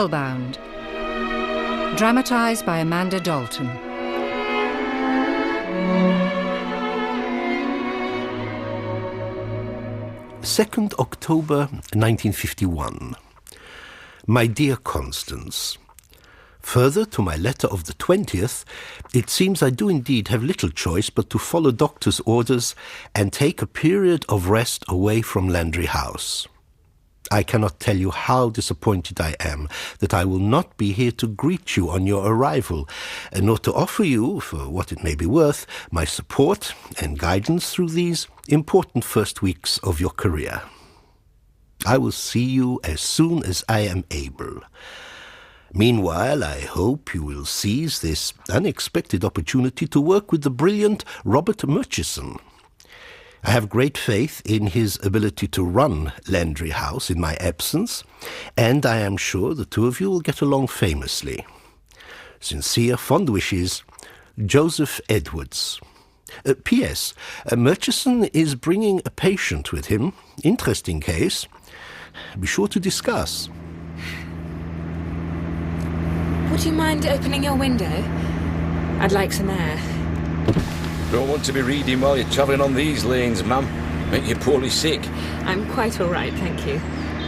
Spellbound. Dramatised by Amanda Dalton. October 1951. My dear Constance, further to my letter of the 20th, it seems I do indeed have little choice but to follow doctor's orders and take a period of rest away from Landry House. I cannot tell you how disappointed I am that I will not be here to greet you on your arrival, nor to offer you, for what it may be worth, my support and guidance through these important first weeks of your career. I will see you as soon as I am able. Meanwhile, I hope you will seize this unexpected opportunity to work with the brilliant Robert Murchison. I have great faith in his ability to run Landry House in my absence, and I am sure the two of you will get along famously. Sincere fond wishes, Joseph Edwards. P.S. Murchison is bringing a patient with him. Interesting case. Be sure to discuss. Would you mind opening your window? I'd like some air. Don't want to be reading while you're travelling on these lanes, ma'am. Make you poorly sick. I'm quite all right, thank you.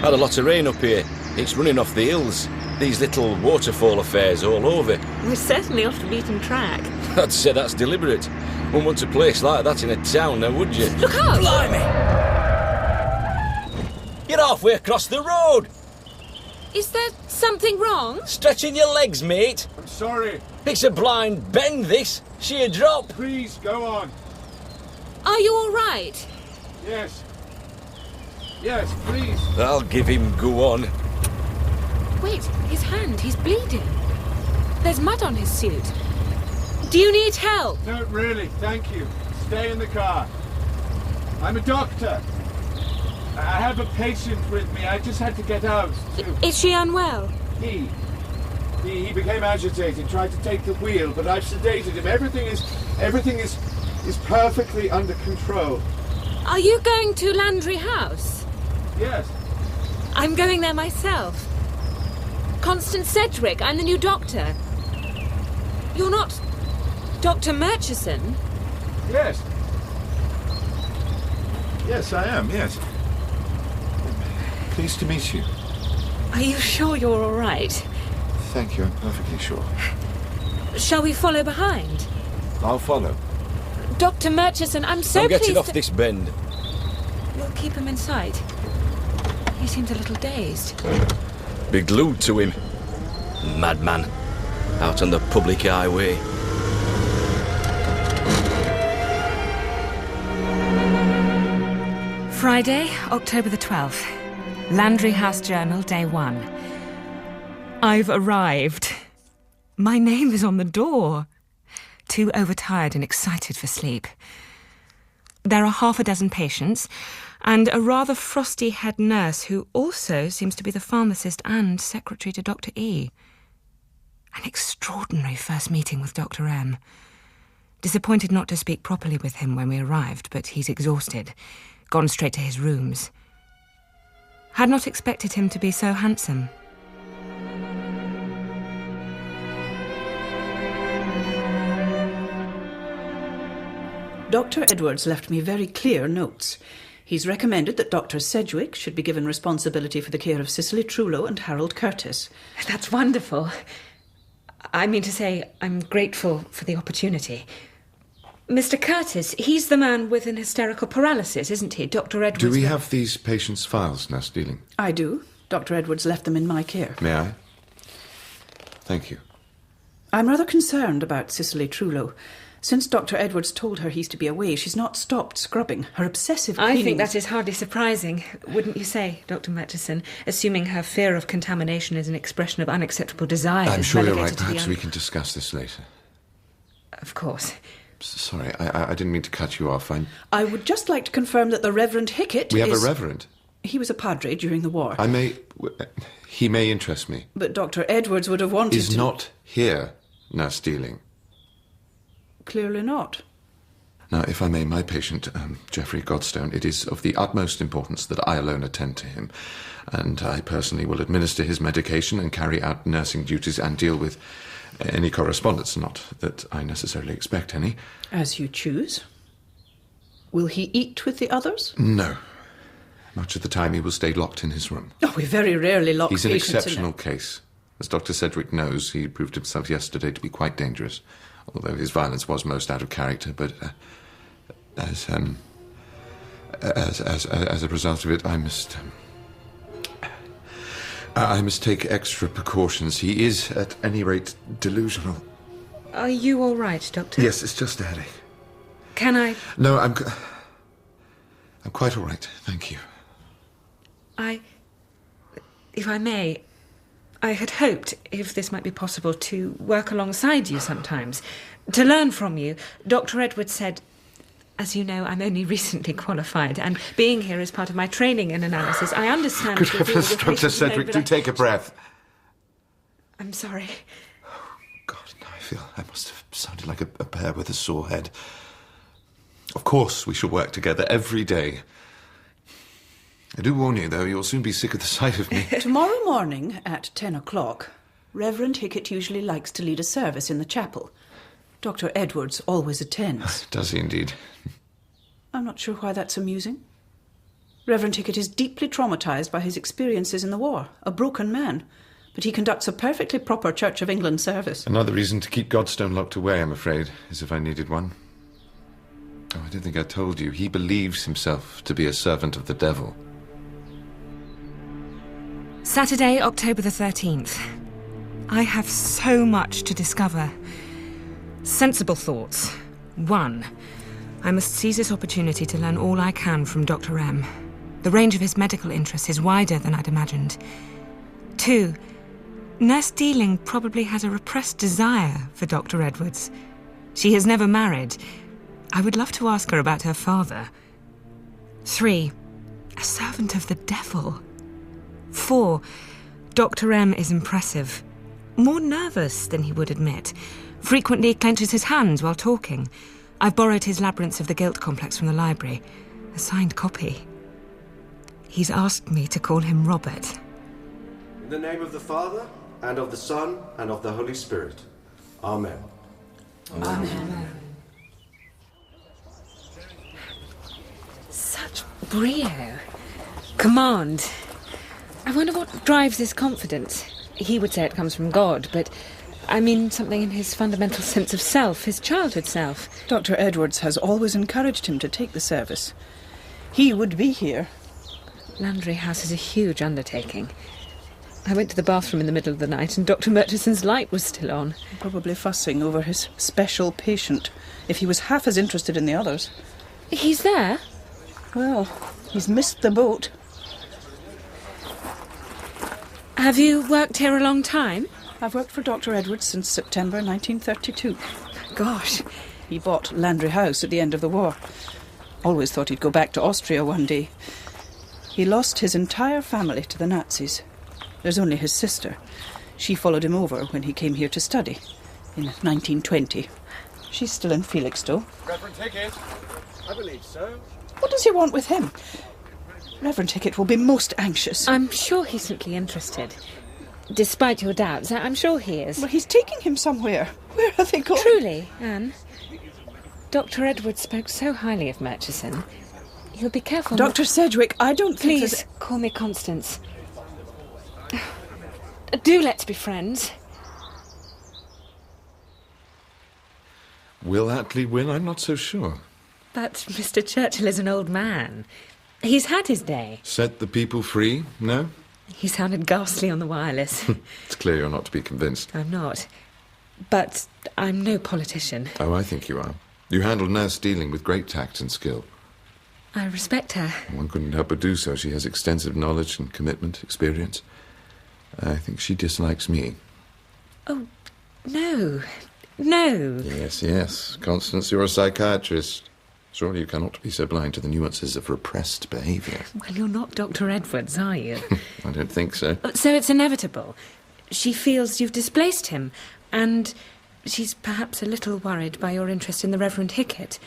Had a lot of rain up here. It's running off the hills. These little waterfall affairs all over. We're certainly off the beaten track. I'd say that's deliberate. Wouldn't want a place like that in a town, now would you? Look out! Blimey! You're halfway across the road! Is there something wrong? Stretching your legs, mate. I'm sorry. It's a blind bend, this. Sheer drop. Please, go on. Are you all right? Yes. Yes, please. I'll give him go on. Wait, his hand, he's bleeding. There's mud on his suit. Do you need help? No, really, thank you. Stay in the car. I'm a doctor. I have a patient with me. I just had to get out. Is she unwell? He became agitated, tried to take the wheel, but I've sedated him. Everything is perfectly under control. Are you going to Landry House? Yes. I'm going there myself. Constance Sedgwick, I'm the new doctor. You're not Dr. Murchison? Yes. Yes, I am, yes. Pleased to meet you. Are you sure you're all right? Thank you, I'm perfectly sure. Shall we follow behind? I'll follow. Dr. Murchison, I'm so I'm pleased getting off this bend. We'll keep him in sight. He seems a little dazed. Be glued to him. Madman. Out on the public highway. Friday, October the 12th. Landry House Journal, day 1. I've arrived. My name is on the door. Too overtired and excited for sleep. There are half a dozen patients and a rather frosty head nurse who also seems to be the pharmacist and secretary to Dr. E. An extraordinary first meeting with Dr. M. Disappointed not to speak properly with him when we arrived, but he's exhausted, gone straight to his rooms. Had not expected him to be so handsome. Dr. Edwards left me very clear notes. He's recommended that Dr. Sedgwick should be given responsibility for the care of Cicely Trullo and Harold Curtis. That's wonderful. I mean to say, I'm grateful for the opportunity. Mr. Curtis, he's the man with an hysterical paralysis, isn't he? Dr. Edwards... Do we have these patients' files, Nurse Dealing? I do. Dr. Edwards left them in my care. May I? Thank you. I'm rather concerned about Cicely Trullo. Since Dr. Edwards told her he's to be away, she's not stopped scrubbing. Her obsessive cleaning... I think that is hardly surprising, wouldn't you say, Dr. Murchison, assuming her fear of contamination is an expression of unacceptable desire. I'm sure you're right. Perhaps we can discuss this later. Of course. Sorry, I didn't mean to cut you off. I would just like to confirm that the Reverend Hickett We have a reverend? He was a padre during the war. He may interest me. But Dr. Edwards would have wanted Is not here, Nurse Dealing. Clearly not. Now, if I may, my patient, Geoffrey Godstone, it is of the utmost importance that I alone attend to him, and I personally will administer his medication and carry out nursing duties and deal with any correspondence, not that I necessarily expect any. As you choose. Will he eat with the others? No. Much of the time he will stay locked in his room. Oh, we very rarely lock He's an patients exceptional case. As Dr. Sedgwick knows, he proved himself yesterday to be quite dangerous, although his violence was most out of character, but as a result of it, I must take extra precautions. He is, at any rate, delusional. Are you all right, Doctor? Yes, it's just a headache. Can I... No, I'm quite all right, thank you. If I may, I had hoped, if this might be possible, to work alongside you sometimes, to learn from you. Dr. Edwards said, as you know, I'm only recently qualified, and being here as part of my training in analysis, I understand... Good heavens, Dr. Sedgwick, do take a breath. I'm sorry. Oh, God, now I feel I must have sounded like a bear with a sore head. Of course we shall work together every day. I do warn you, though, you'll soon be sick of the sight of me. Tomorrow morning at 10 o'clock, Reverend Hickett usually likes to lead a service in the chapel. Dr. Edwards always attends. Does he indeed? I'm not sure why that's amusing. Reverend Hickett is deeply traumatised by his experiences in the war, a broken man, but he conducts a perfectly proper Church of England service. Another reason to keep Godstone locked away, I'm afraid, as if I needed one. Oh, I don't think I told you. He believes himself to be a servant of the devil. Saturday, October the 13th. I have so much to discover. Sensible thoughts. 1. I must seize this opportunity to learn all I can from Dr. M. The range of his medical interests is wider than I'd imagined. 2. Nurse Dealing probably has a repressed desire for Dr. Edwards. She has never married. I would love to ask her about her father. 3. A servant of the devil. 4. Dr. M is impressive. More nervous than he would admit. Frequently clenches his hands while talking. I've borrowed his Labyrinths of the Guilt complex from the library. A signed copy. He's asked me to call him Robert. In the name of the Father, and of the Son, and of the Holy Spirit. Amen. Amen. Such brio. Command. I wonder what drives his confidence. He would say it comes from God, but I mean something in his fundamental sense of self, his childhood self. Dr. Edwards has always encouraged him to take the service. He would be here. Landry House is a huge undertaking. I went to the bathroom in the middle of the night and Dr. Murchison's light was still on. Probably fussing over his special patient, if he was half as interested in the others. He's there? Well, he's missed the boat. Have you worked here a long time? I've worked for Dr. Edwards since September 1932. Gosh. He bought Landry House at the end of the war. Always thought he'd go back to Austria one day. He lost his entire family to the Nazis. There's only his sister. She followed him over when he came here to study in 1920. She's still in Felixstowe. Reverend Hickett? I believe so. What does he want with him? Reverend Hickett will be most anxious. I'm sure he's simply interested. Despite your doubts, I'm sure he is. Well, he's taking him somewhere. Where are they going? Truly, Anne. Dr. Edwards spoke so highly of Murchison. You'll be careful. Dr. Sedgwick, I don't think... Please, call me Constance. Do let's be friends. Will Attlee win? I'm not so sure. But Mr. Churchill is an old man. He's had his day. Set the people free? No? He sounded ghastly on the wireless. It's clear you're not to be convinced. I'm not. But I'm no politician. Oh, I think you are. You handle Nurse Dealing with great tact and skill. I respect her. One couldn't help but do so. She has extensive knowledge and commitment, experience. I think she dislikes me. Oh, no. No. Yes. Constance, you're a psychiatrist. Surely you cannot be so blind to the nuances of repressed behaviour. Well, you're not Dr. Edwards, are you? I don't think so. So it's inevitable. She feels you've displaced him, and she's perhaps a little worried by your interest in the Reverend Hickett.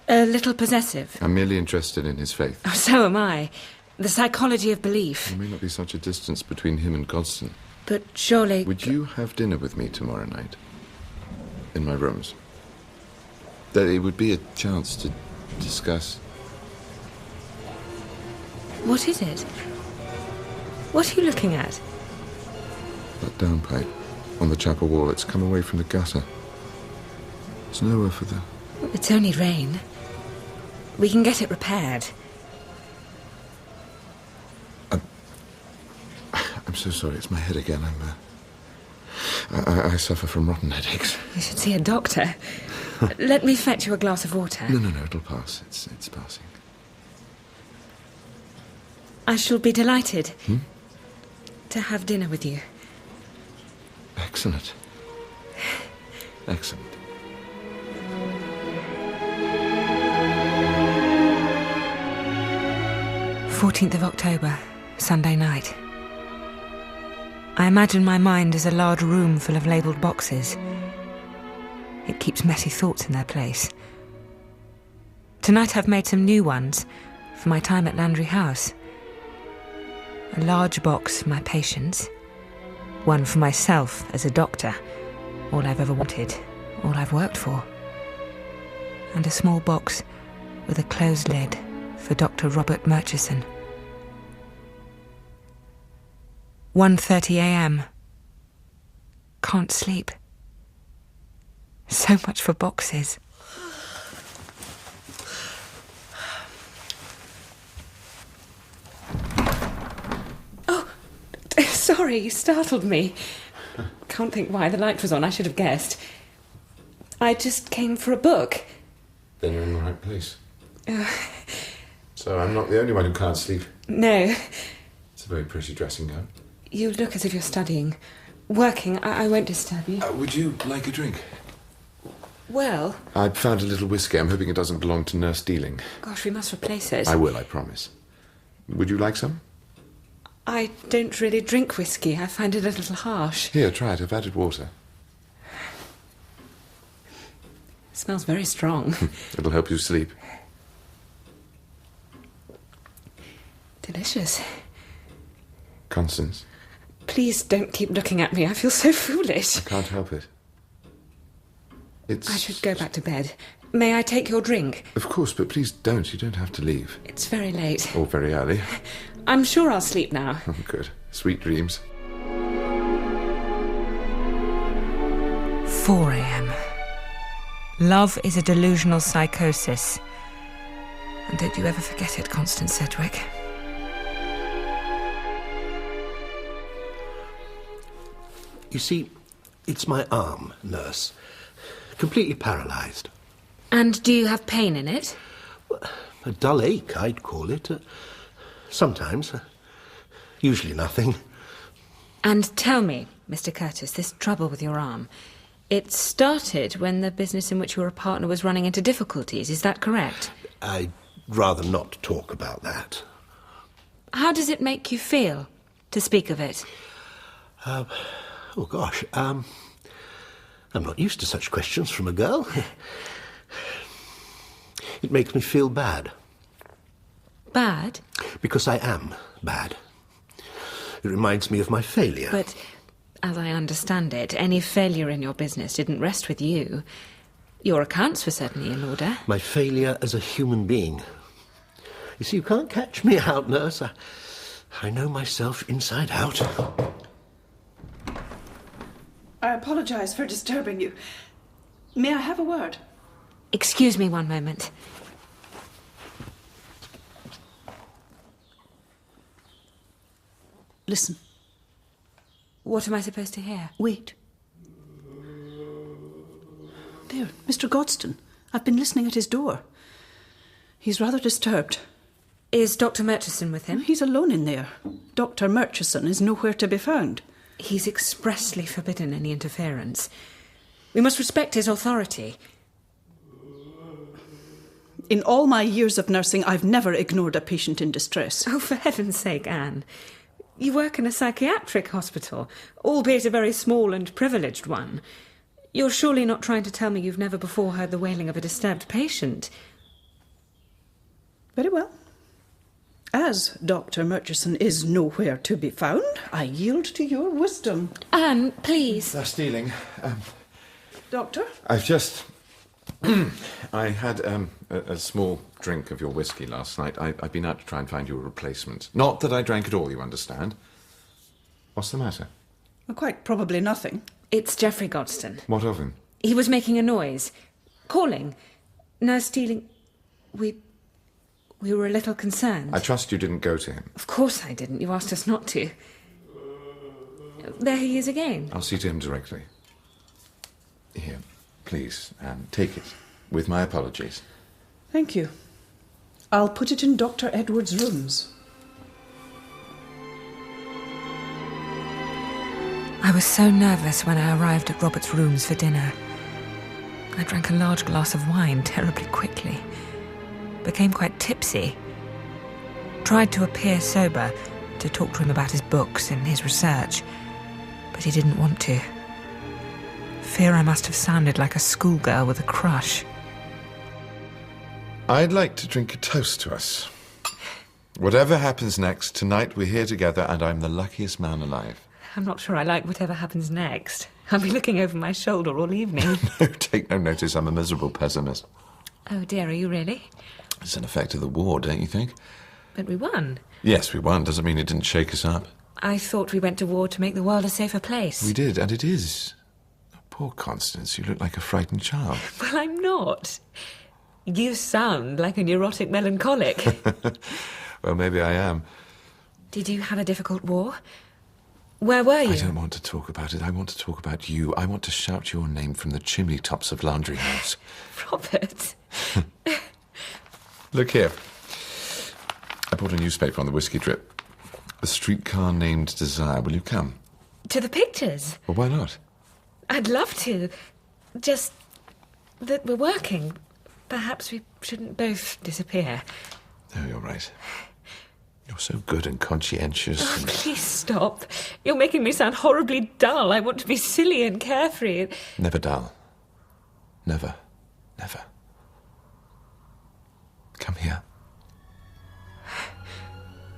A little possessive. I'm merely interested in his faith. Oh, so am I. The psychology of belief. There may not be such a distance between him and Godston. But surely... Would you have dinner with me tomorrow night? In my rooms? That it would be a chance to discuss... What is it? What are you looking at? that downpipe on the chapel wall. It's come away from the gutter. There's nowhere for the... It's only rain. We can get it repaired. I'm so sorry, it's my head again. I suffer from rotten headaches. You should see a doctor. Let me fetch you a glass of water. No, it'll pass. It's passing. I shall be delighted to have dinner with you. Excellent. Excellent. October 14th, Sunday night. I imagine my mind is a large room full of labelled boxes. It keeps messy thoughts in their place. Tonight I've made some new ones for my time at Landry House. A large box for my patients, one for myself as a doctor, all I've ever wanted, all I've worked for, and a small box with a closed lid for Dr. Robert Murchison. 1:30 a.m. Can't sleep. So much for boxes. Oh, sorry, you startled me. Can't think why. The light was on. I should have guessed. I just came for a book. Then you're in the right place. So I'm not the only one who can't sleep. No. It's a very pretty dressing gown. You look as if you're studying. Working. I won't disturb you. Would you like a drink? Well... I found a little whiskey. I'm hoping it doesn't belong to Nurse Dealing. Gosh, we must replace it. I will, I promise. Would you like some? I don't really drink whiskey. I find it a little harsh. Here, try it. I've added water. It smells very strong. It'll help you sleep. Delicious. Constance? Please don't keep looking at me. I feel so foolish. I can't help it. I should go back to bed. May I take your drink? Of course, but please don't. You don't have to leave. It's very late. Or very early. I'm sure I'll sleep now. Oh, good. Sweet dreams. 4 a.m. Love is a delusional psychosis. And don't you ever forget it, Constance Sedgwick. You see, it's my arm, nurse. Completely paralysed. And do you have pain in it? A dull ache, I'd call it. Sometimes. Usually nothing. And tell me, Mr. Curtis, this trouble with your arm, it started when the business in which you were a partner was running into difficulties, is that correct? I'd rather not talk about that. How does it make you feel to speak of it? Oh, gosh, I'm not used to such questions from a girl. It makes me feel bad. Bad? Because I am bad. It reminds me of my failure. But, as I understand it, any failure in your business didn't rest with you. Your accounts were certainly in order. My failure as a human being. You see, you can't catch me out, nurse. I know myself inside out. I apologise for disturbing you. May I have a word? Excuse me one moment. Listen. What am I supposed to hear? Wait. There, Mr. Godston. I've been listening at his door. He's rather disturbed. Is Dr. Murchison with him? He's alone in there. Dr. Murchison is nowhere to be found. He's expressly forbidden any interference. We must respect his authority. In all my years of nursing, I've never ignored a patient in distress. Oh, for heaven's sake, Anne. You work in a psychiatric hospital, albeit a very small and privileged one. You're surely not trying to tell me you've never before heard the wailing of a disturbed patient. Very well. As Dr. Murchison is nowhere to be found, I yield to your wisdom. Anne, please. They're stealing. Doctor? I've just... I had a small drink of your whiskey last night. I've been out to try and find you a replacement. Not that I drank it all, you understand. What's the matter? Well, quite probably nothing. It's Geoffrey Godstone. What of him? He was making a noise. Calling. Now stealing... We were a little concerned. I trust you didn't go to him. Of course I didn't. You asked us not to. There he is again. I'll see to him directly. Here, please, take it. With my apologies. Thank you. I'll put it in Dr. Edwards' rooms. I was so nervous when I arrived at Robert's rooms for dinner. I drank a large glass of wine terribly quickly. Became quite tipsy. Tried to appear sober, to talk to him about his books and his research, but he didn't want to. Fear I must have sounded like a schoolgirl with a crush. I'd like to drink a toast to us. Whatever happens next, tonight we're here together and I'm the luckiest man alive. I'm not sure I like whatever happens next. I'll be looking over my shoulder all evening. No, take no notice. I'm a miserable pessimist. Oh dear, are you really? It's an effect of the war, don't you think? But we won. Yes, we won. Doesn't mean it didn't shake us up. I thought we went to war to make the world a safer place. We did, and it is. Poor Constance, you look like a frightened child. Well, I'm not. You sound like a neurotic melancholic. Well, maybe I am. Did you have a difficult war? Where were you? I don't want to talk about it. I want to talk about you. I want to shout your name from the chimney tops of Landry House. Robert. Look here. I bought a newspaper on the whiskey drip. A streetcar named Desire. Will you come? To the pictures? Well, why not? I'd love to. Just that we're working. Perhaps we shouldn't both disappear. Oh, you're right. You're so good and conscientious. Oh, please stop. You're making me sound horribly dull. I want to be silly and carefree. Never dull. Never. Never. Come here.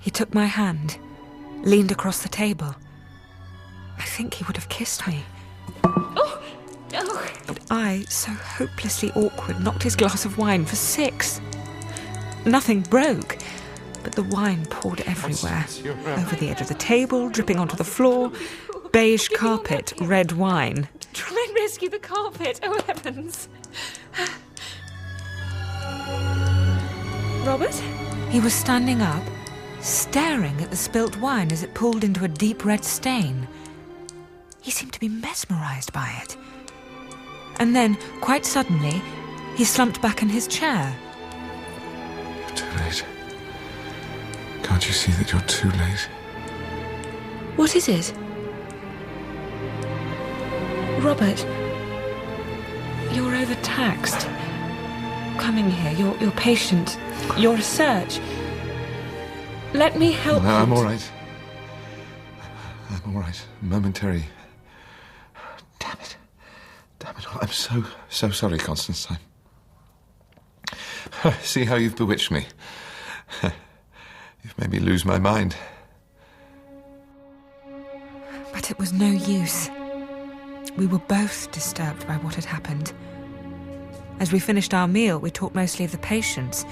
He took my hand, leaned across the table. I think he would have kissed me. Oh! Oh! But I, so hopelessly awkward, knocked his glass of wine for 6. Nothing broke, but the wine poured everywhere. Over the edge of the table, dripping onto the floor. Beige carpet, red wine. Try and rescue the carpet, oh heavens! Robert? He was standing up, staring at the spilt wine as it pooled into a deep red stain. He seemed to be mesmerised by it. And then, quite suddenly, he slumped back in his chair. You're too late. Can't you see that you're too late? What is it? Robert, you're overtaxed. Coming here, your patient, your research. Let me help you. No, I'm all right. I'm all right. Momentary. Damn it. Damn it. I'm so sorry, Constance. See how you've bewitched me. You've made me lose my mind. But it was no use. We were both disturbed by what had happened. As we finished our meal, we talked mostly of the patients.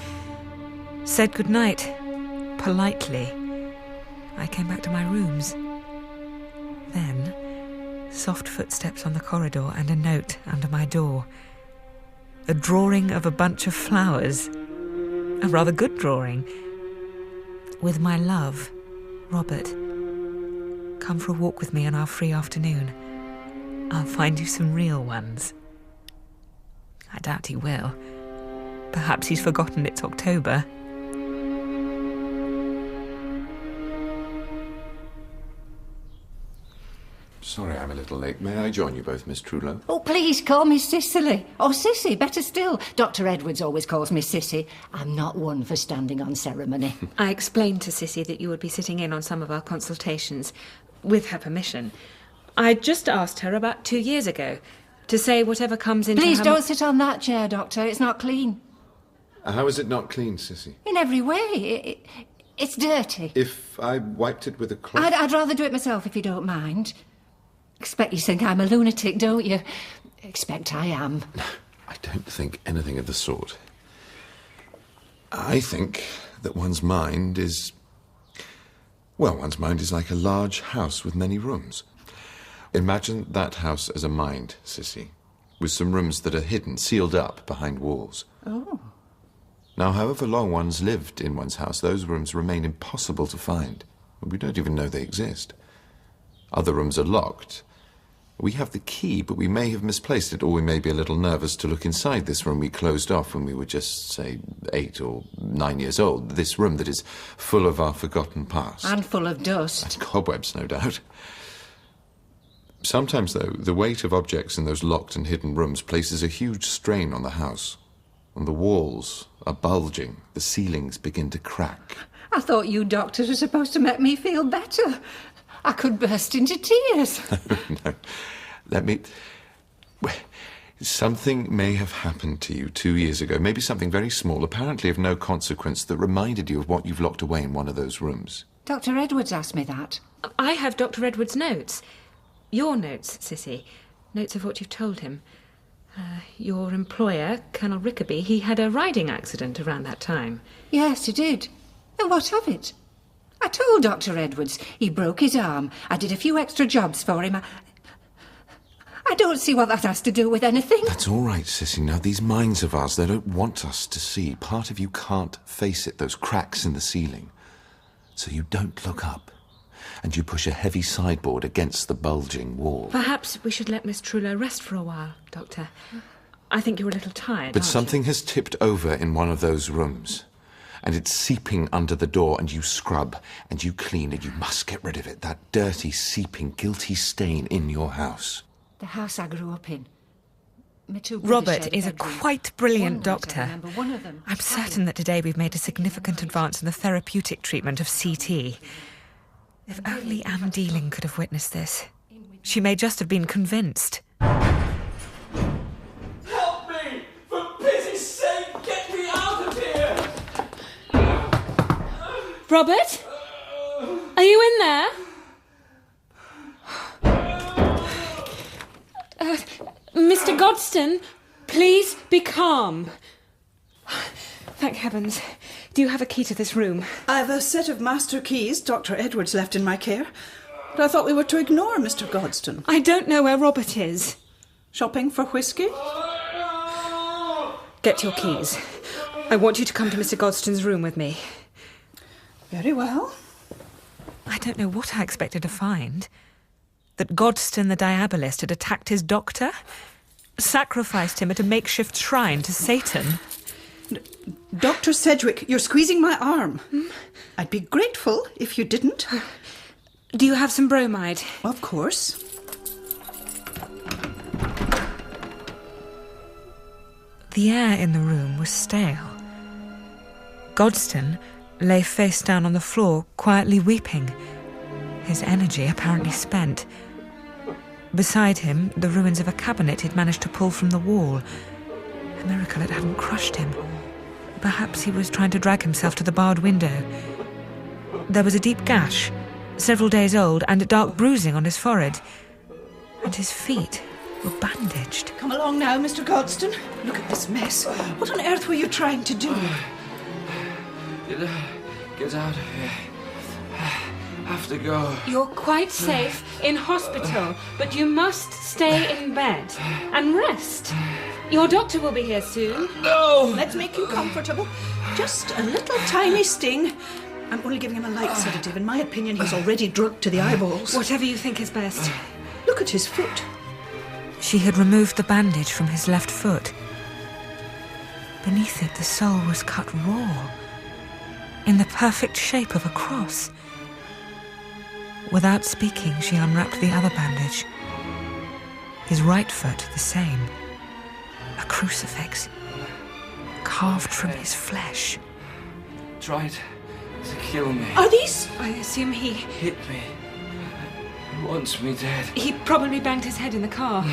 Said goodnight, politely. I came back to my rooms. Then, soft footsteps on the corridor and a note under my door. A drawing of a bunch of flowers. A rather good drawing. With my love, Robert. Come for a walk with me on our free afternoon. I'll find you some real ones. I doubt he will. Perhaps he's forgotten it's October. Sorry I'm a little late. May I join you both, Miss Trullo? Oh, please call me Cicely. Or Sissy, better still. Dr. Edwards always calls me Sissy. I'm not one for standing on ceremony. I explained to Sissy that you would be sitting in on some of our consultations, with her permission. I just asked her about 2 years ago to say whatever comes into Please her... don't sit on that chair, Doctor. It's not clean. How is it not clean, Sissy? In every way. It's dirty. If I wiped it with a cloth... I'd rather do it myself if you don't mind. Expect you think I'm a lunatic, don't you? Expect I am. No, I don't think anything of the sort. I think that one's mind is... Well, one's mind is like a large house with many rooms. Imagine that house as a mind, Sissy, with some rooms that are hidden, sealed up behind walls. Oh. Now, however long one's lived in one's house, those rooms remain impossible to find. We don't even know they exist. Other rooms are locked. We have the key, but we may have misplaced it, or we may be a little nervous to look inside this room we closed off when we were just, say, 8 or 9 years old. This room that is full of our forgotten past. And full of dust. And cobwebs, no doubt. Sometimes, though, the weight of objects in those locked and hidden rooms places a huge strain on the house. And the walls are bulging. The ceilings begin to crack. I thought you doctors were supposed to make me feel better. I could burst into tears. No. Let me... Well, something may have happened to you 2 years ago. Maybe something very small, apparently of no consequence, that reminded you of what you've locked away in one of those rooms. Dr. Edwards asked me that. I have Dr. Edwards' notes. Your notes, Sissy. Notes of what you've told him. Your employer, Colonel Rickaby, he had a riding accident around that time. Yes, he did. And what of it? I told Dr. Edwards he broke his arm. I did a few extra jobs for him. I don't see what that has to do with anything. That's all right, Sissy. Now, these minds of ours, they don't want us to see. Part of you can't face it, those cracks in the ceiling. So you don't look up. And you push a heavy sideboard against the bulging wall. Perhaps we should let Miss Trullo rest for a while, Doctor. I think you're a little tired, But aren't something has tipped over in one of those rooms. And it's seeping under the door, and you scrub, and you clean, and you must get rid of it. That dirty, seeping, guilty stain in your house. The house I grew up in. My two brothers Robert shared is a bedroom. quite brilliant One night I doctor. remember one of them I'm certain that today we've made a significant advance in the therapeutic treatment of CT. If only Anne Dealing could have witnessed this. She may just have been convinced. Help me! For pity's sake, get me out of here! Robert? Are you in there? Mr. Godstone, please be calm. Thank heavens. Do you have a key to this room? I've a set of master keys Dr. Edwards left in my care. But I thought we were to ignore Mr. Godstone. I don't know where Robert is. Shopping for whiskey? Get your keys. I want you to come to Mr. Godstone's room with me. Very well. I don't know what I expected to find. That Godstone the Diabolist had attacked his doctor? Sacrificed him at a makeshift shrine to Satan? Dr. Sedgwick, you're squeezing my arm. I'd be grateful if you didn't. Do you have some bromide? Of course. The air in the room was stale. Godstone lay face down on the floor, quietly weeping, his energy apparently spent. Beside him, the ruins of a cabinet he'd managed to pull from the wall. A miracle it hadn't crushed him. Perhaps he was trying to drag himself to the barred window. There was a deep gash, several days old, and a dark bruising on his forehead. And his feet were bandaged. Come along now, Mr. Godstone. Look at this mess. What on earth were you trying to do? Get out of here. Have to go. You're quite safe in hospital, but you must stay in bed and rest. Your doctor will be here soon. No! Let's make you comfortable. Just a little tiny sting. I'm only giving him a light sedative. In my opinion, he's already drugged to the eyeballs. Whatever you think is best. Look at his foot. She had removed the bandage from his left foot. Beneath it, the sole was cut raw, in the perfect shape of a cross. Without speaking, she unwrapped the other bandage. His right foot, the same. A crucifix, carved from his flesh. Tried to kill me. Are these? I assume he... Hit me. He wants me dead. He probably banged his head in the car.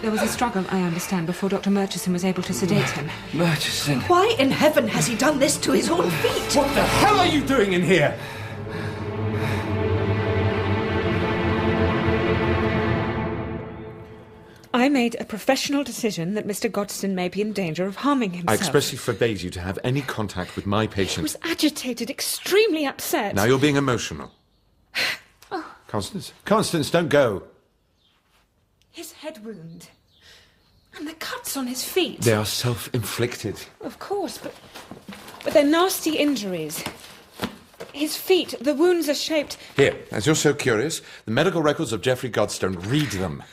There was a struggle, I understand, before Dr. Murchison was able to sedate him. Murchison. Why in heaven has he done this to his own feet? What the hell are you doing in here? I made a professional decision that Mr. Godstone may be in danger of harming I himself. expressly forbade you to have any contact with my I patient. was agitated, extremely upset. Now you're being emotional. Constance, don't go. His head wound. And the cuts on his feet. They are self-inflicted. Of course, but they're nasty injuries. His feet, the wounds are shaped... Here, as you're so curious, the medical records of Geoffrey Godstone, read them.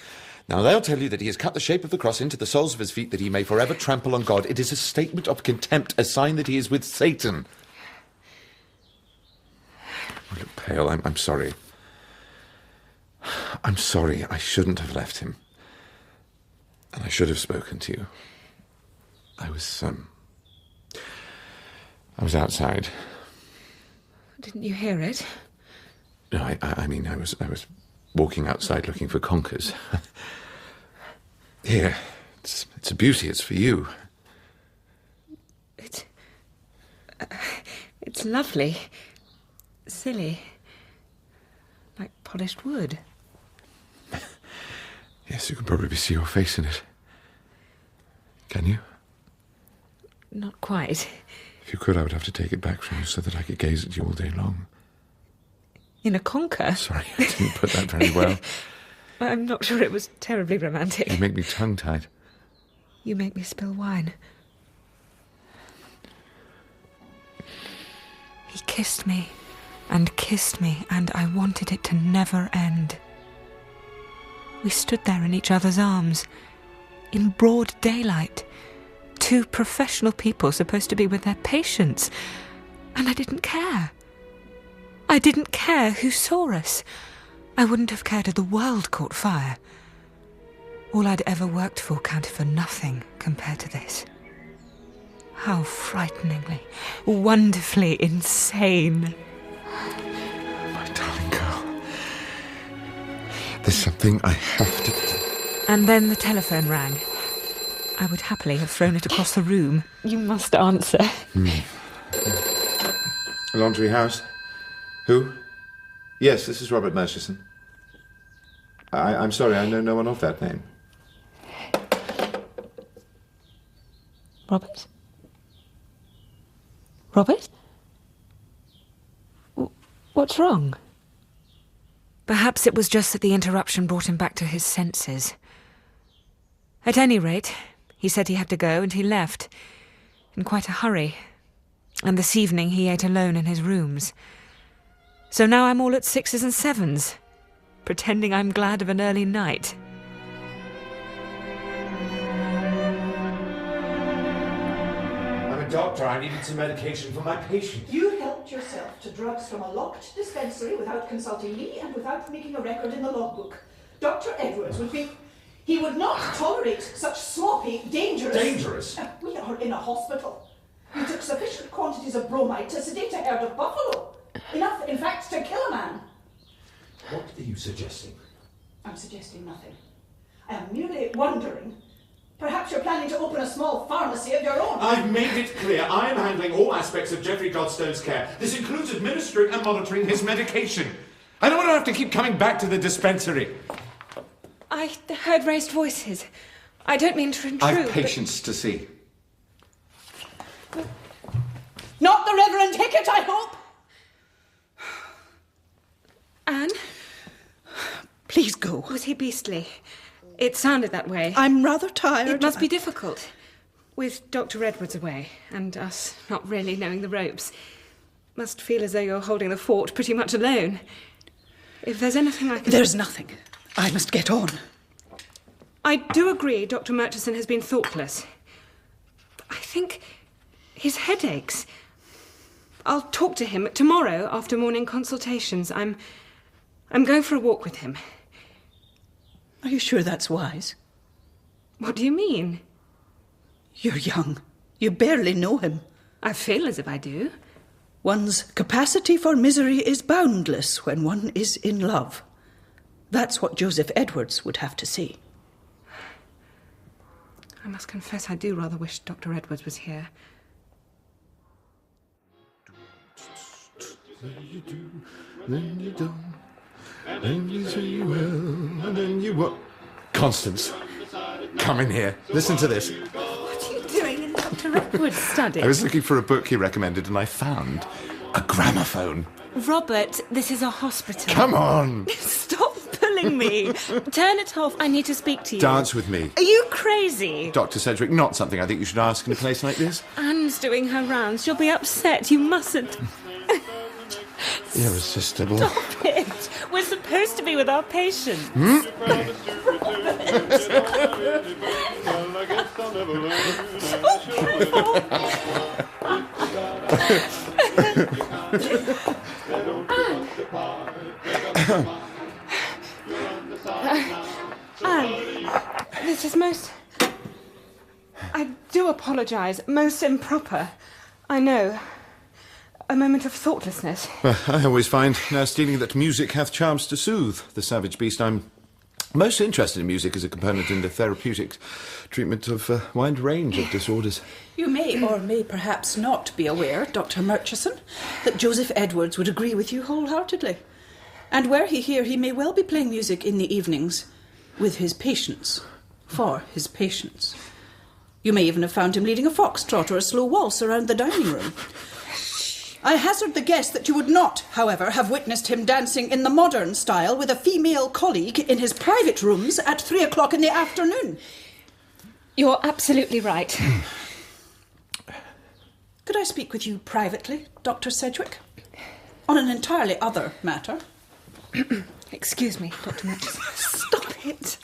Now, they'll tell you that he has cut the shape of the cross into the soles of his feet that he may forever trample on God. It is a statement of contempt, a sign that he is with Satan. You look pale. I'm sorry. I'm sorry. I shouldn't have left him. And I should have spoken to you. I was outside. Didn't you hear it? No, I mean, I was walking outside looking for conkers. Here, it's a beauty. It's for you. It's lovely. Silly. Like polished wood. Yes, you can probably see your face in it. Can you? Not quite. If you could, I would have to take it back from you so that I could gaze at you all day long. In a conker? Sorry, I didn't put that very well. I'm not sure it was terribly romantic. You make me tongue-tied. You make me spill wine. He kissed me, and I wanted it to never end. We stood there in each other's arms, in broad daylight. Two professional people supposed to be with their patients, and I didn't care. I didn't care who saw us. I wouldn't have cared if the world caught fire. All I'd ever worked for counted for nothing compared to this. How frighteningly, wonderfully insane. My darling girl. There's something I have to... And then the telephone rang. I would happily have thrown it across the room. You must answer. Laundry House? Who? Yes, this is Robert Murchison. I'm sorry, I know no one of that name. Robert? Robert? What's wrong? Perhaps it was just that the interruption brought him back to his senses. At any rate, he said he had to go, and he left, in quite a hurry. And this evening he ate alone in his rooms. So now I'm all at 6s and 7s, pretending I'm glad of an early night. I'm a doctor. I needed some medication for my patient. You helped yourself to drugs from a locked dispensary without consulting me and without making a record in the logbook. Dr. Edwards would be... He would not tolerate such sloppy, dangerous... Dangerous? We are in a hospital. You took sufficient quantities of bromide to sedate a herd of buffalo. Enough, in fact, to kill a man. What are you suggesting? I'm suggesting nothing. I am merely wondering. Perhaps you're planning to open a small pharmacy of your own. I've made it clear I am handling all aspects of Geoffrey Godstone's care. This includes administering and monitoring his medication. I don't want to have to keep coming back to the dispensary. I heard raised voices. I don't mean to intrude. I've patients to see. Not the Reverend Hickett, I hope. Anne? Please go. Was he beastly? It sounded that way. I'm rather tired. It must be difficult, with Dr. Edwards away, and us not really knowing the ropes. Must feel as though you're holding the fort pretty much alone. If there's anything I can... There's nothing. I must get on. I do agree Dr. Murchison has been thoughtless. I think his headaches... I'll talk to him tomorrow after morning consultations. I'm going for a walk with him. Are you sure that's wise? What do you mean? You're young. You barely know him. I feel as if I do. One's capacity for misery is boundless when one is in love. That's what Joseph Edwards would have to see. I must confess I do rather wish Dr. Edwards was here. Then you do, then you don't, then you say you will, and then you what? Constance, come in here. Listen to this. What are you doing in Dr. Edwards' study? I was looking for a book he recommended, and I found a gramophone. Robert, this is a hospital. Come on! Stop pulling me. Turn it off. I need to speak to you. Dance with me. Are you crazy? Dr. Sedgwick, not something I think you should ask in a place like this. Anne's doing her rounds. She'll be upset. You mustn't. Irresistible. Stop it. We're supposed to be with our patients. This is most... I do apologise. Most improper. I know. A moment of thoughtlessness. Well, I always find now stealing that music hath charms to soothe the savage beast. I'm most interested in music as a component in the therapeutic treatment of a wide range of disorders. You may or may perhaps not be aware, Dr. Murchison, that Joseph Edwards would agree with you wholeheartedly. And were he here, he may well be playing music in the evenings with his patients, for his patients. You may even have found him leading a foxtrot or a slow waltz around the dining room. I hazard the guess that you would not, however, have witnessed him dancing in the modern style with a female colleague in his private rooms at 3 o'clock in the afternoon. You're absolutely right. Could I speak with you privately, Dr. Sedgwick? On an entirely other matter. Excuse me, Dr. Murchison. Stop it.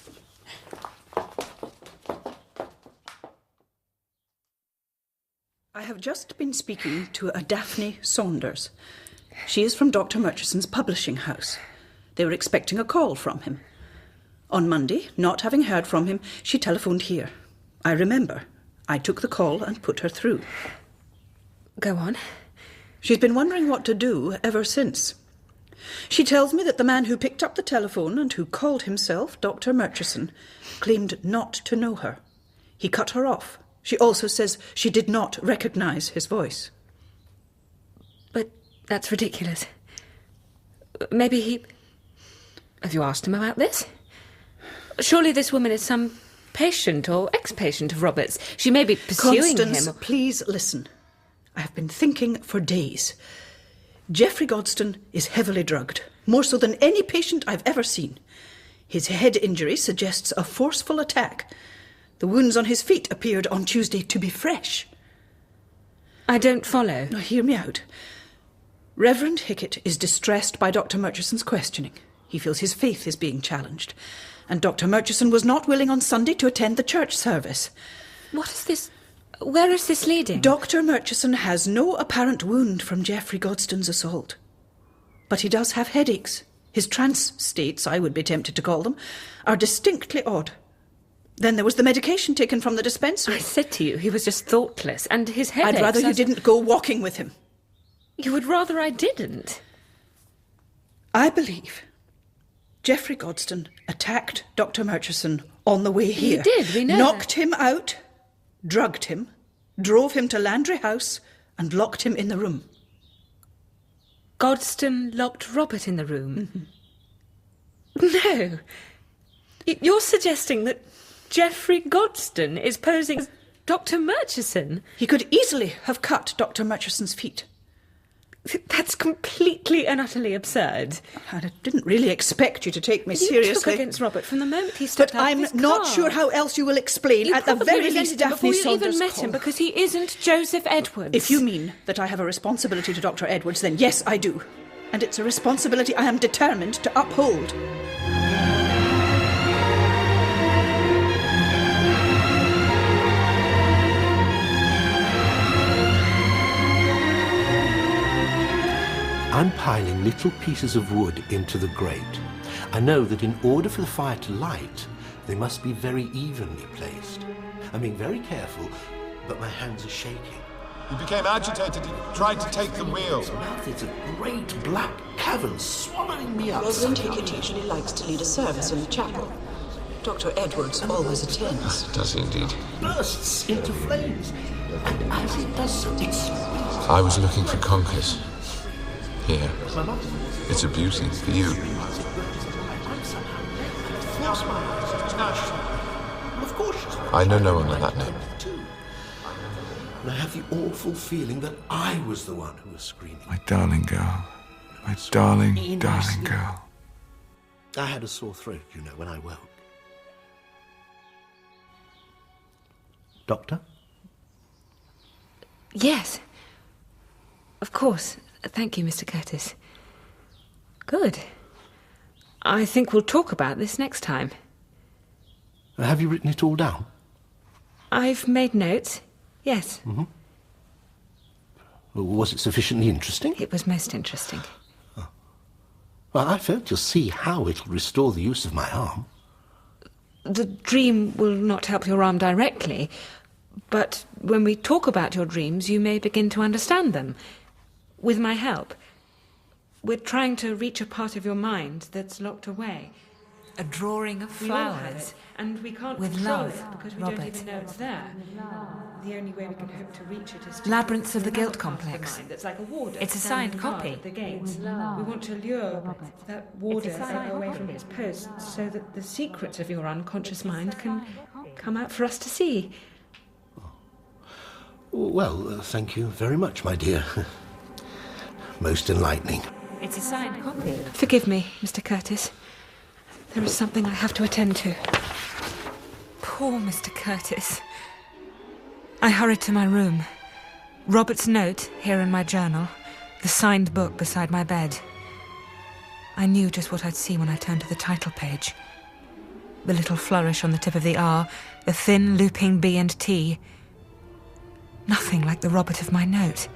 I have just been speaking to a Daphne Saunders. She is from Dr. Murchison's publishing house. They were expecting a call from him. On Monday, not having heard from him, she telephoned here. I remember. I took the call and put her through. Go on. She's been wondering what to do ever since. She tells me that the man who picked up the telephone and who called himself Dr. Murchison claimed not to know her. He cut her off. She also says she did not recognise his voice. But that's ridiculous. Maybe he... Have you asked him about this? Surely this woman is some patient or ex-patient of Robert's. She may be pursuing Constance, him. Please listen. I have been thinking for days. Geoffrey Godston is heavily drugged, more so than any patient I've ever seen. His head injury suggests a forceful attack. The wounds on his feet appeared on Tuesday to be fresh. I don't follow. Now, hear me out. Reverend Hickett is distressed by Dr. Murchison's questioning. He feels his faith is being challenged. And Dr. Murchison was not willing on Sunday to attend the church service. What is this? Where is this leading? Dr. Murchison has no apparent wound from Geoffrey Godston's assault. But he does have headaches. His trance states, I would be tempted to call them, are distinctly odd. Then there was the medication taken from the dispensary. I said to you he was just thoughtless, and his headaches... I'd rather you didn't go walking with him. You would rather I didn't? I believe Geoffrey Godston attacked Dr. Murchison on the way here. He did, we know Knocked him out, drugged him, drove him to Landry House, and locked him in the room. Godston locked Robert in the room? Mm-hmm. No. You're suggesting that Geoffrey Godston is posing as Dr. Murchison? He could easily have cut Dr. Murchison's feet. That's completely and utterly absurd. I didn't really expect you to take me You seriously. took against Robert from the moment he stepped But out I'm of his not car. sure how else you will explain. You At the probably very resented least, him Daphne before you Saunders even met him called. because he isn't Joseph Edwards. If you mean that I have a responsibility to Dr. Edwards, then yes, I do. And it's a responsibility I am determined to uphold. I'm piling little pieces of wood into the grate. I know that in order for the fire to light, they must be very evenly placed. I'm being very careful, but my hands are shaking. He became agitated. He tried to take the wheel. His mouth is a great black cavern swallowing me up. Reverend Hickett usually likes to lead a service in the chapel. Dr. Edwards always attends. Does he indeed? Bursts into flames. And as it does so, it's... I was looking for conkers. Here. It's a beauty for you. Of course. I know no one of that name. And I have the awful feeling that I was the one who was screaming. My darling girl. My darling, darling girl. I had a sore throat, you know, when I woke. Doctor? Yes. Of course. Thank you, Mr. Curtis. Good. I think we'll talk about this next time. Have you written it all down? I've made notes. Yes. Mm-hmm. Was it sufficiently interesting? It was most interesting. Oh. Well, I felt you'll see how it'll restore the use of my arm. The dream will not help your arm directly, but when we talk about your dreams, you may begin to understand them. With my help. We're trying to reach a part of your mind that's locked away. A drawing of flowers. And we can't with control love, it because we Robert. don't even know it's there. The only way we can hope to reach it is to... Labyrinths of the Guilt Part of the Complex. mind that's like a warder. It's a signed standing guard copy. at the gates. We want to lure that warder away from his post so that the secrets of your unconscious mind can come out for us to see. Well, thank you very much, my dear. Most enlightening. It's a signed copy. Forgive me, Mr. Curtis. There is something I have to attend to. Poor Mr. Curtis. I hurried to my room. Robert's note here in my journal, the signed book beside my bed. I knew just what I'd see when I turned to the title page. The little flourish on the tip of the R, the thin looping B and T. Nothing like the Robert of my note.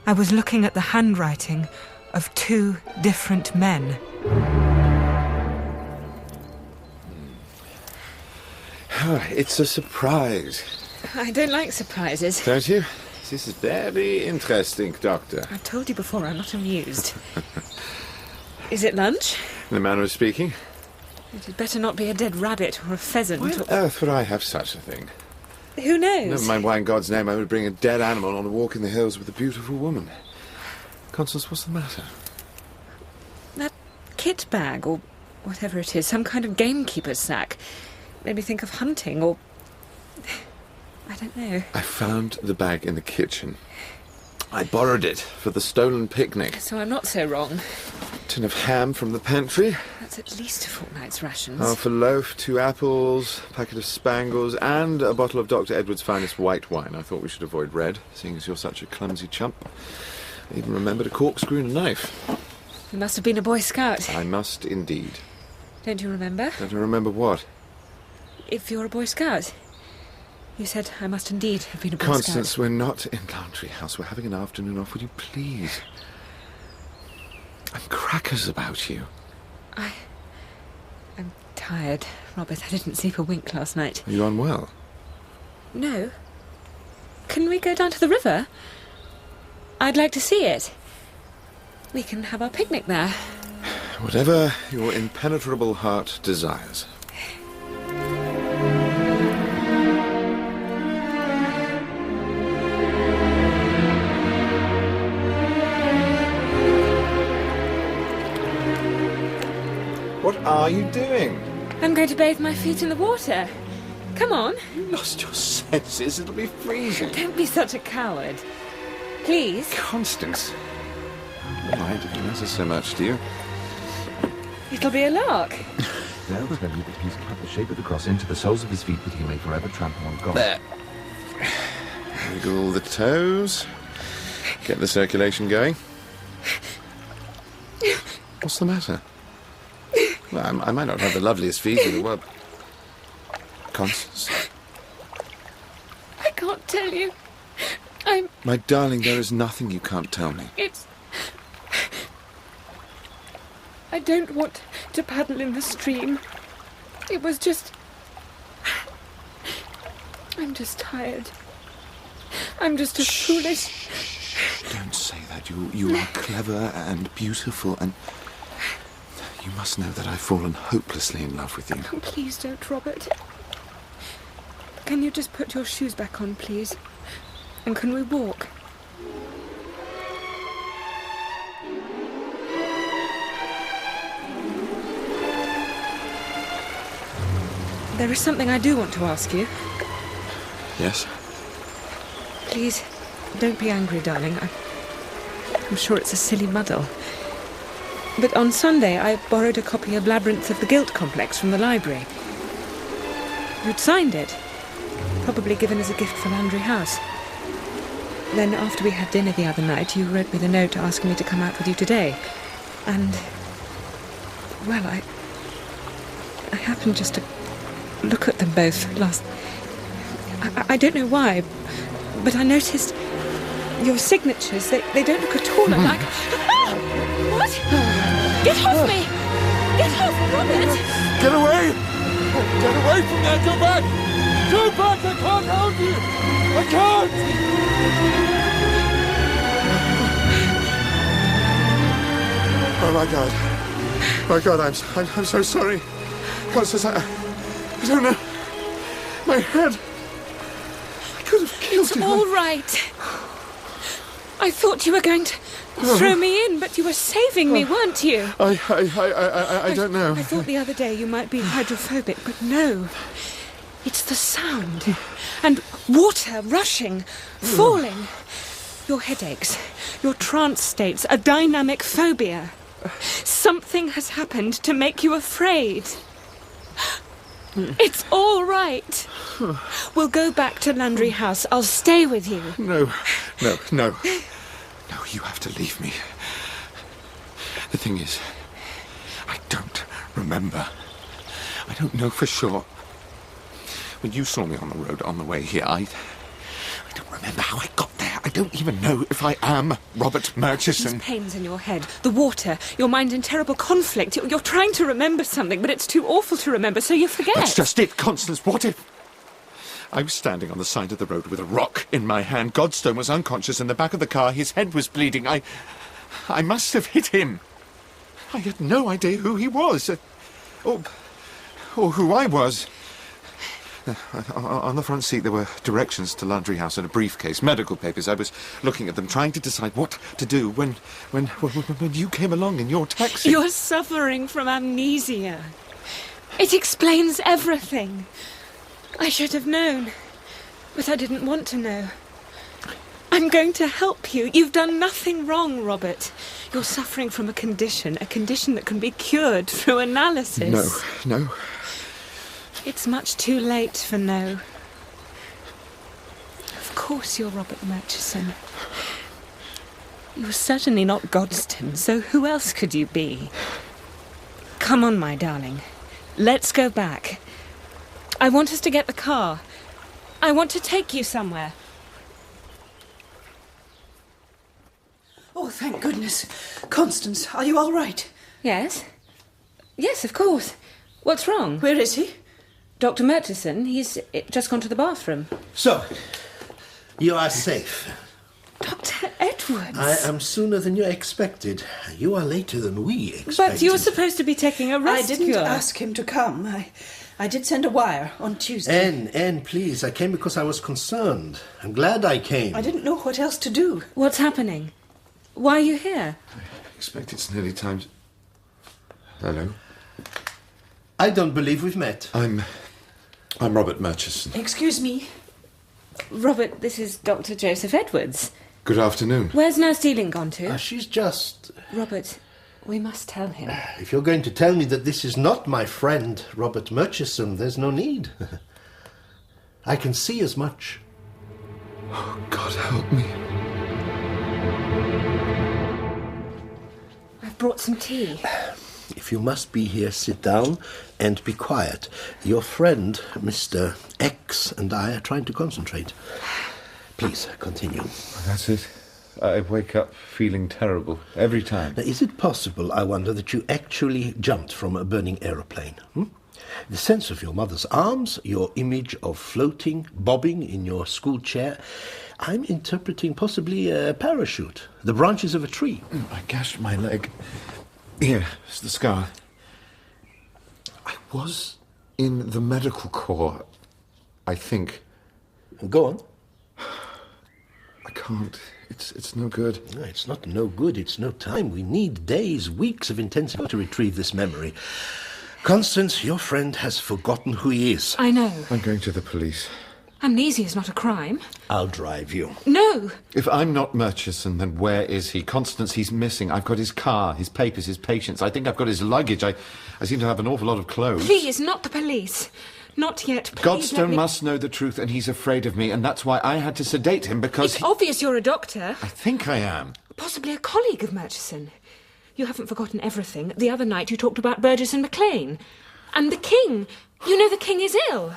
I was looking at the handwriting of two different men. Oh, it's a surprise. I don't like surprises. Don't you? This is very interesting, Doctor. I've told you before, I'm not amused. Is it lunch? In the manner of speaking. It had better not be a dead rabbit or a pheasant. Why on earth would I have such a thing? Who knows? Never mind why in God's name I would bring a dead animal on a walk in the hills with a beautiful woman. Constance, what's the matter? That kit bag, or whatever it is, some kind of gamekeeper's sack. Made me think of hunting, or... I don't know. I found the bag in the kitchen. I borrowed it for the stolen picnic. So I'm not so wrong. Tin of ham from the pantry. That's at least a fortnight's rations. Half a loaf, 2 apples, a packet of spangles, and a bottle of Dr. Edwards' finest white wine. I thought we should avoid red, seeing as you're such a clumsy chump. I even remembered a corkscrew and a knife. You must have been a Boy Scout. I must indeed. Don't you remember? Don't I remember what? If you're a Boy Scout. You said I must indeed have been a Boy Constance, Scout. we're not in Landry House. We're having an afternoon off. Would you please? I'm crackers about you. I'm tired, Robert. I didn't sleep a wink last night. Are you unwell? No. Can we go down to the river? I'd like to see it. We can have our picnic there. Whatever your impenetrable heart desires. What are you doing? I'm going to bathe my feet in the water. Come on. You lost your senses. It'll be freezing. Don't be such a coward. Please. Constance. Why do you matter so much, do you? It'll be a lark. They'll tell you that he's cut the shape of the cross into the soles of his feet that he may forever trample on God. There. Wiggle the toes. Get the circulation going. What's the matter? Well, I might not have the loveliest feet in the world. Constance. I can't tell you. My darling, there is nothing you can't tell me. I don't want to paddle in the stream. It was just... I'm just tired. I'm just as foolish... Don't say that. You are clever and beautiful and... You must know that I've fallen hopelessly in love with you. Oh, please don't, Robert. Can you just put your shoes back on, please? And can we walk? There is something I do want to ask you. Yes? Please, don't be angry, darling. I'm sure it's a silly muddle. But on Sunday, I borrowed a copy of Labyrinth of the Guilt Complex from the library. You'd signed it. Probably given as a gift for Landry House. Then, after we had dinner the other night, you wrote me the note asking me to come out with you today. And, well, I happened just to look at them both last... I don't know why, but I noticed your signatures. They don't look at all alike. What? Get off me! Get off, Robert! Get away! Get away from there! Go back! Go back! I can't help you! I can't! Oh my God! My God! I'm so sorry. Constance, I don't know. My head. I could have killed you. It's all right. I thought you were going to throw me in, but you were saving me, weren't you? I don't know. I thought the other day you might be hydrophobic, but no. It's the sound. And water rushing, falling. Your headaches, your trance states, a dynamic phobia. Something has happened to make you afraid. It's all right. We'll go back to Landry House. I'll stay with you. No. No, you have to leave me. The thing is, I don't remember. I don't know for sure. When you saw me on the road on the way here, I don't remember how I got there. I don't even know if I am Robert Murchison. These pains in your head, the water, your mind in terrible conflict. You're trying to remember something, but it's too awful to remember, so you forget. That's just it, Constance. What if... I was standing on the side of the road with a rock in my hand. Godstone was unconscious in the back of the car. His head was bleeding. I must have hit him. I had no idea who he was. Or who I was. On the front seat there were directions to Landry House and a briefcase, medical papers. I was looking at them, trying to decide what to do when you came along in your taxi. You're suffering from amnesia. It explains everything. I should have known, but I didn't want to know. I'm going to help you. You've done nothing wrong, Robert. You're suffering from a condition that can be cured through analysis. No. It's much too late for no. Of course you're Robert Murchison. You're certainly not Godstone, so who else could you be? Come on, my darling. Let's go back. I want us to get the car. I want to take you somewhere. Oh, thank goodness. Constance, are you all right? Yes. Yes, of course. What's wrong? Where is he? Dr. Murchison, he's just gone to the bathroom. So, you are safe. Dr. Edwards? I am sooner than you expected. You are later than we expected. But you're supposed to be taking a rest I didn't cure. ask him to come. I did send a wire on Tuesday. Anne, please, I came because I was concerned. I'm glad I came. I didn't know what else to do. What's happening? Why are you here? I expect it's nearly time to... Hello? I don't believe we've met. I'm Robert Murchison. Excuse me. Robert, this is Dr. Joseph Edwards. Good afternoon. Where's Nurse Dealing gone to? She's just... Robert, we must tell him. If you're going to tell me that this is not my friend, Robert Murchison, there's no need. I can see as much. Oh, God help me. I've brought some tea. If you must be here, sit down and be quiet. Your friend, Mr. X, and I are trying to concentrate. Please, continue. That's it. I wake up feeling terrible every time. Now, is it possible, I wonder, that you actually jumped from a burning aeroplane? The sense of your mother's arms, your image of floating, bobbing in your school chair. I'm interpreting possibly a parachute, the branches of a tree. I gashed my leg. Here is the scar. was in the medical corps, I think. Go on. I can't. It's no good. No, it's not no good. It's no time. We need days, weeks of intensive to retrieve this memory. Constance, your friend has forgotten who he is. I know. I'm going to the police. Amnesia is not a crime. I'll drive you. No! If I'm not Murchison, then where is he? Constance, he's missing. I've got his car, his papers, his patients. I think I've got his luggage. I seem to have an awful lot of clothes. Please, not the police. Not yet. Please, Godstone must know the truth, and he's afraid of me, and that's why I had to sedate him, because It's obvious you're a doctor. I think I am. Possibly a colleague of Murchison. You haven't forgotten everything. The other night you talked about Burgess and MacLean. And the King. You know the King is ill.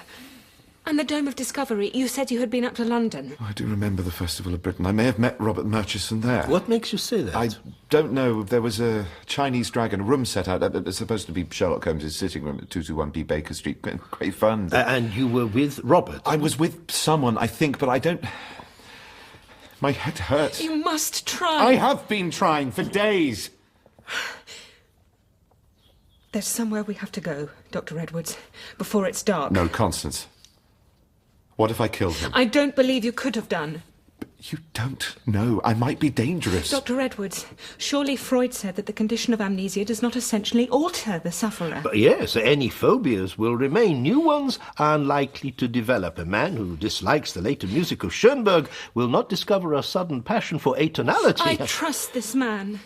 And the Dome of Discovery, you said you had been up to London. I do remember the Festival of Britain. I may have met Robert Murchison there. What makes you say that? I don't know. There was a Chinese dragon, a room set out. It's supposed to be Sherlock Holmes' sitting room at 221B Baker Street. Great fun. And you were with Robert? I was with someone, I think, but I don't... My head hurts. You must try. I have been trying for days. There's somewhere we have to go, Dr. Edwards, before it's dark. No, Constance. What if I killed him? I don't believe you could have done. But you don't know. I might be dangerous. Dr. Edwards, surely Freud said that the condition of amnesia does not essentially alter the sufferer. But yes, any phobias will remain. New ones are unlikely to develop. A man who dislikes the later music of Schoenberg will not discover a sudden passion for atonality. I trust this man.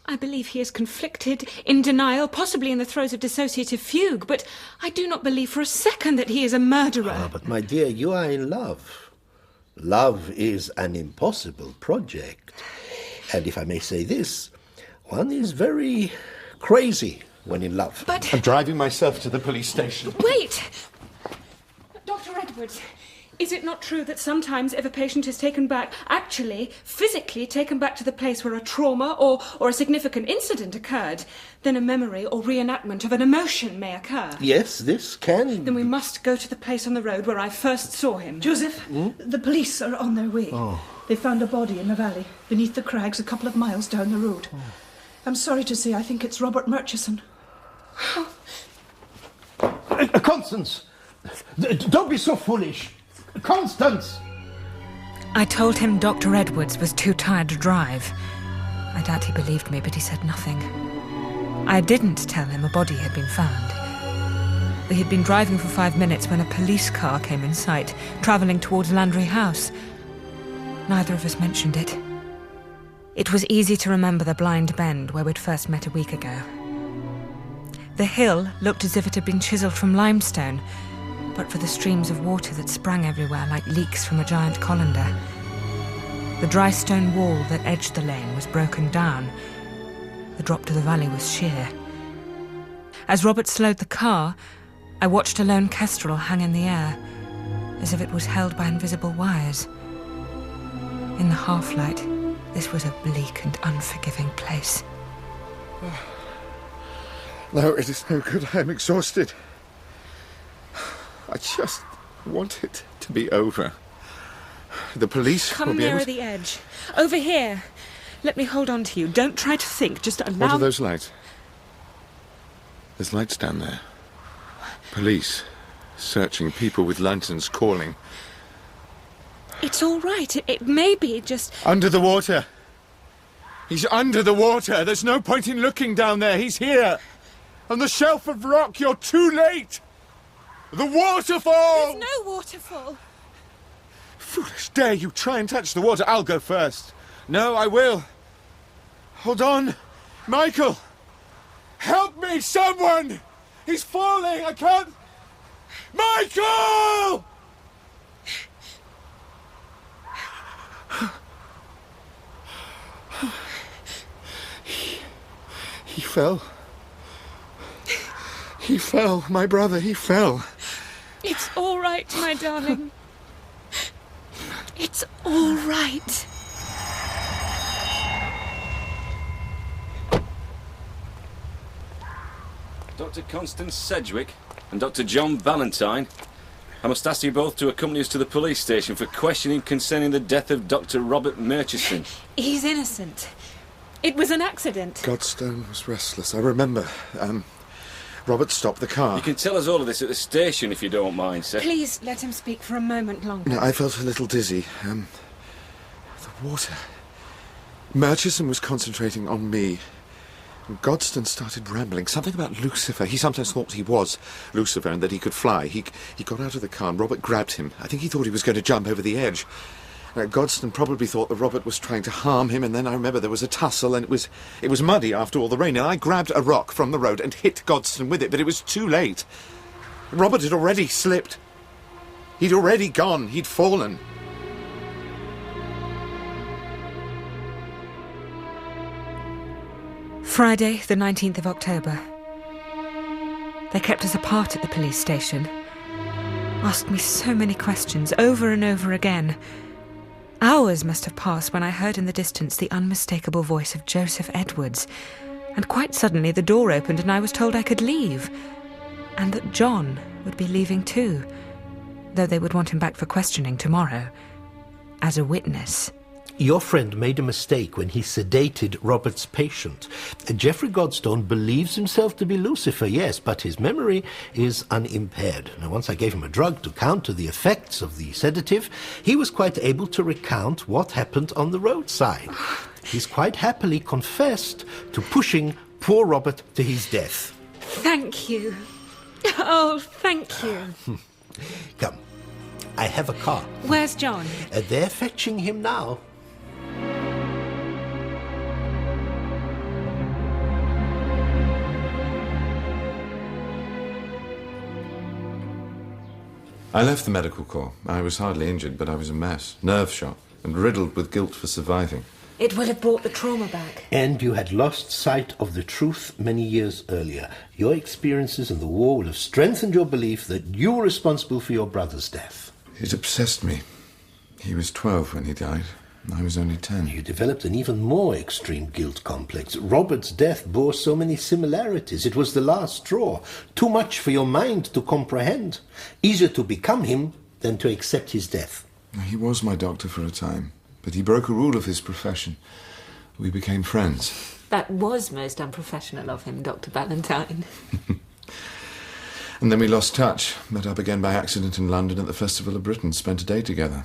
I believe he is conflicted, in denial, possibly in the throes of dissociative fugue, but I do not believe for a second that he is a murderer. Ah, but my dear, you are in love. Love is an impossible project. And if I may say this, one is very crazy when in love. But... I'm driving myself to the police station. Wait! Dr. Edwards, is it not true that sometimes if a patient is taken back, actually, physically taken back to the place where a trauma or a significant incident occurred, then a memory or reenactment of an emotion may occur? Yes, this can... Then we must go to the place on the road where I first saw him. Joseph, the police are on their way. Oh. They found a body in the valley, beneath the crags a couple of miles down the road. I'm sorry to say I think it's Robert Murchison. Constance! Don't be so foolish! Constance! I told him Dr. Edwards was too tired to drive. I doubt he believed me, but he said nothing. I didn't tell him a body had been found. We had been driving for 5 minutes when a police car came in sight, travelling towards Landry House. Neither of us mentioned it. It was easy to remember the blind bend where we'd first met a week ago. The hill looked as if it had been chiselled from limestone, but for the streams of water that sprang everywhere like leaks from a giant colander. The dry stone wall that edged the lane was broken down. The drop to the valley was sheer. As Robert slowed the car, I watched a lone kestrel hang in the air, as if it was held by invisible wires. In the half-light, this was a bleak and unforgiving place. No, it is no good. I am exhausted. I just want it to be over. The police will Come be nearer able to... the edge. Over here. Let me hold on to you. Don't try to think. Just allow... What are those lights? There's lights down there. Police. Searching. People with lanterns calling. It's all right. It may be just... Under the water. He's under the water. There's no point in looking down there. He's here. On the shelf of rock. You're too late. The waterfall! There's no waterfall. Foolish, dare you try and touch the water. I'll go first. No, I will. Hold on. Michael! Help me, someone! He's falling, I can't... Michael! He fell. He fell, my brother, he fell. It's all right, my darling. It's all right. Dr. Constance Sedgwick and Dr. John Valentine, I must ask you both to accompany us to the police station for questioning concerning the death of Dr. Robert Murchison. He's innocent. It was an accident. Godstone was restless, I remember. Robert stopped the car. You can tell us all of this at the station if you don't mind, sir. Please let him speak for a moment longer. No, I felt a little dizzy. The water. Murchison was concentrating on me. And Godstone started rambling. Something about Lucifer. He sometimes thought he was Lucifer and that he could fly. He got out of the car and Robert grabbed him. I think he thought he was going to jump over the edge. Godstone probably thought that Robert was trying to harm him, and then I remember there was a tussle, and it was muddy after all the rain, and I grabbed a rock from the road and hit Godstone with it, but it was too late. Robert had already slipped. He'd already gone. He'd fallen. Friday, the 19th of October. They kept us apart at the police station. Asked me so many questions, over and over again. Hours must have passed when I heard in the distance the unmistakable voice of Joseph Edwards. And quite suddenly the door opened and I was told I could leave. And that John would be leaving too, though they would want him back for questioning tomorrow, as a witness. Your friend made a mistake when he sedated Robert's patient. Geoffrey Godstone believes himself to be Lucifer, yes, but his memory is unimpaired. Now, once I gave him a drug to counter the effects of the sedative, he was quite able to recount what happened on the roadside. He's quite happily confessed to pushing poor Robert to his death. Thank you. Oh, thank you. Come, I have a car. Where's John? They're fetching him now. I left the medical corps. I was hardly injured, but I was a mess. Nerve shock, and riddled with guilt for surviving. It will have brought the trauma back. And you had lost sight of the truth many years earlier. Your experiences in the war would have strengthened your belief that you were responsible for your brother's death. It obsessed me. He was 12 when he died. I was only 10. You developed an even more extreme guilt complex. Robert's death bore so many similarities. It was the last straw. Too much for your mind to comprehend. Easier to become him than to accept his death. He was my doctor for a time, but he broke a rule of his profession. We became friends. That was most unprofessional of him, Dr. Ballantyne. And then we lost touch. Met up again by accident in London at the Festival of Britain. Spent a day together.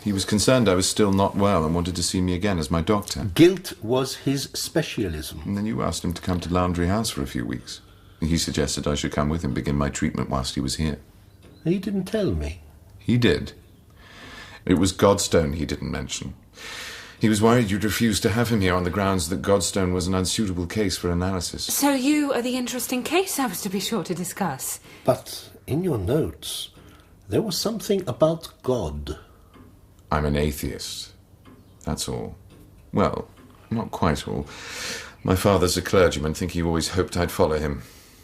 He was concerned I was still not well and wanted to see me again as my doctor. Guilt was his specialism. And then you asked him to come to Landry House for a few weeks. He suggested I should come with him, begin my treatment whilst he was here. He didn't tell me. He did. It was Godstone he didn't mention. He was worried you'd refuse to have him here on the grounds that Godstone was an unsuitable case for analysis. So you are the interesting case I was to be sure to discuss. But in your notes, there was something about God. I'm an atheist. That's all. Well, not quite all. My father's a clergyman. Think he always hoped I'd follow him.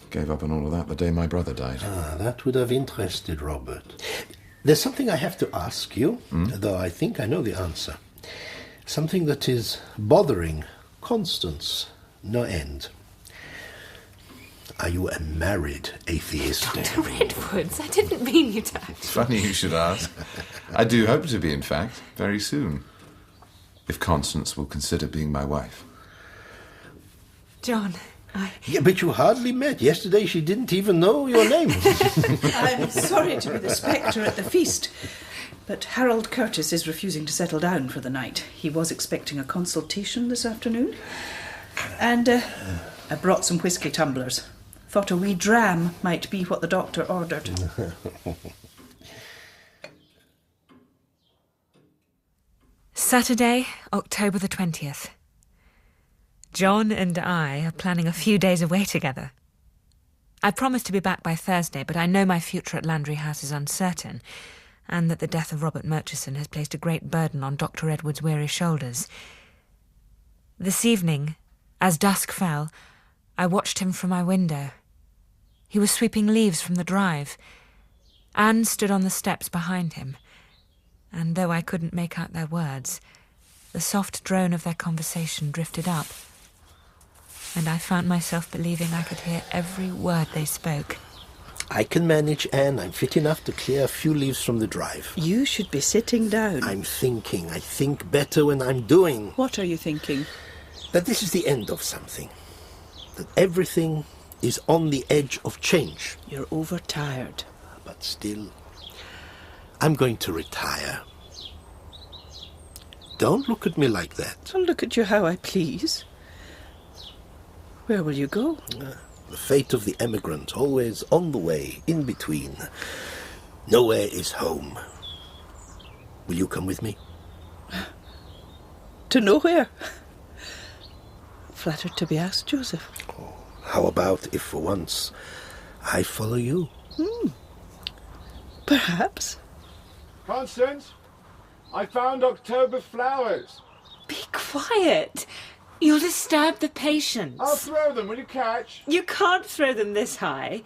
Gave up on all of that the day my brother died. That would have interested Robert. There's something I have to ask you, though I think I know the answer. Something that is bothering Constance no end. Are you a married atheist? Dr. Edwards, I didn't mean you to. It's funny you should ask. I do hope to be, in fact, very soon. If Constance will consider being my wife. John, Yeah, but you hardly met. Yesterday she didn't even know your name. I'm sorry to be the spectre at the feast, but Harold Curtis is refusing to settle down for the night. He was expecting a consultation this afternoon. And I brought some whiskey tumblers. Thought a wee dram might be what the doctor ordered. Saturday, October the 20th. John and I are planning a few days away together. I promised to be back by Thursday, but I know my future at Landry House is uncertain, and that the death of Robert Murchison has placed a great burden on Dr. Edwards' weary shoulders. This evening, as dusk fell, I watched him from my window. He was sweeping leaves from the drive. Anne stood on the steps behind him, and though I couldn't make out their words, the soft drone of their conversation drifted up, and I found myself believing I could hear every word they spoke. I can manage, Anne. I'm fit enough to clear a few leaves from the drive. You should be sitting down. I'm thinking. I think better when I'm doing. What are you thinking? That this is the end of something. That everything is on the edge of change. You're overtired. But still, I'm going to retire. Don't look at me like that. I'll look at you how I please. Where will you go? The fate of the emigrant, always on the way, in between. Nowhere is home. Will you come with me? To nowhere. Flattered to be asked, Joseph. Oh, how about if for once I follow you? Perhaps. Constance, I found October flowers. Be quiet. You'll disturb the patients. I'll throw them. Will you catch? You can't throw them this high.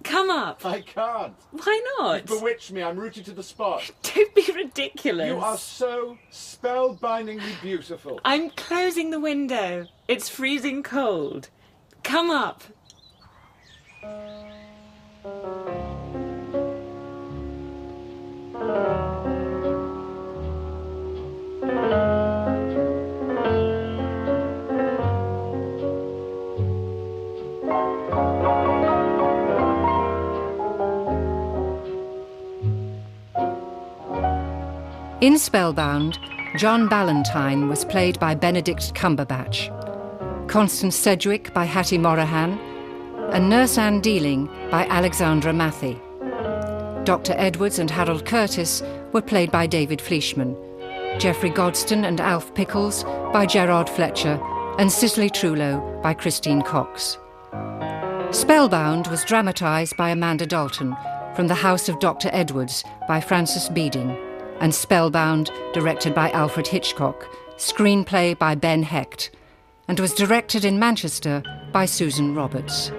Come up. I can't. Why not? You bewitched me. I'm rooted to the spot. Don't be ridiculous. You are so spellbindingly beautiful. I'm closing the window. It's freezing cold. Come up. In Spellbound, John Ballantyne was played by Benedict Cumberbatch, Constance Sedgwick by Hattie Morahan, and Nurse Anne Dealing by Alexandra Matthey. Dr. Edwards and Harold Curtis were played by David Fleischman, Geoffrey Godston and Alf Pickles by Gerard Fletcher, and Cicely Trullo by Christine Cox. Spellbound was dramatised by Amanda Dalton from The House of Dr. Edwards by Frances Beading, and Spellbound, directed by Alfred Hitchcock, screenplay by Ben Hecht, and was directed in Manchester by Susan Roberts.